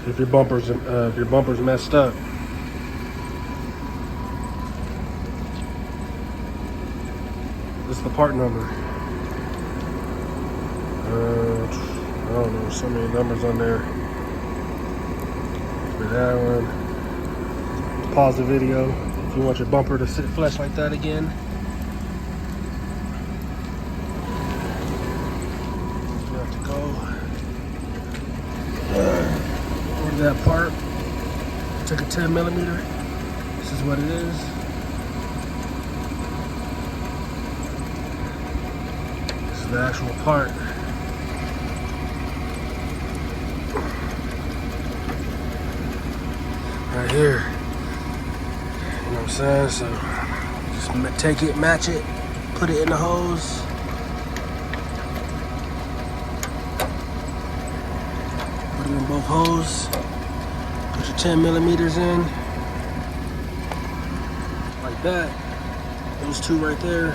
if your bumper's messed up. This is the part number. I don't know, so many numbers on there. For that one. Pause the video if you want your bumper to sit flush like that again. You have to go order that part. Took a 10mm. This is what it is. This is the actual part. Right here. You know what I'm saying? So just take it, match it, put it in the hose. Put it in both hoses. Put your 10mm in. Like that. Those two right there.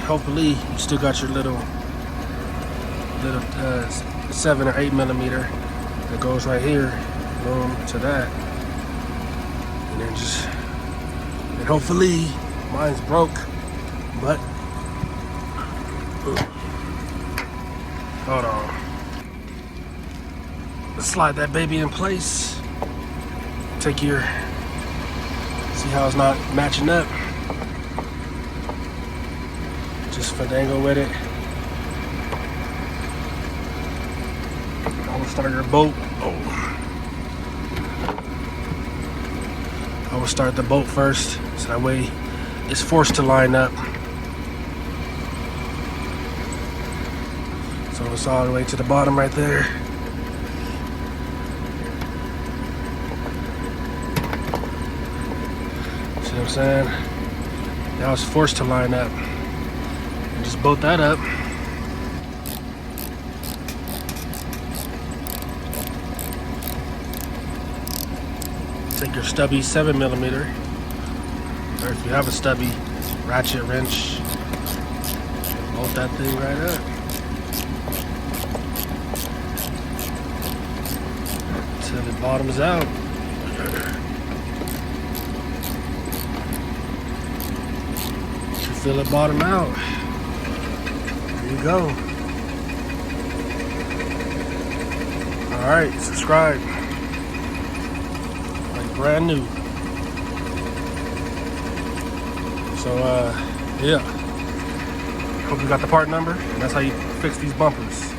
Hopefully you still got your little 7 or 8mm that goes right here, boom, to that. And then and hopefully mine's broke, but hold on. Let's slide that baby in place. See how it's not matching up. Just fandango with it. I will start your boat. I will start the boat first, so that way it's forced to line up. So it's all the way to the bottom right there. See what I'm saying? Now it's forced to line up. And just bolt that up. Take your stubby 7mm, or if you have a stubby ratchet wrench, bolt that thing right up till it bottoms out. You feel it bottom out. There you go. All right, subscribe. Brand new. So yeah, hope you got the part number, and that's how you fix these bumpers.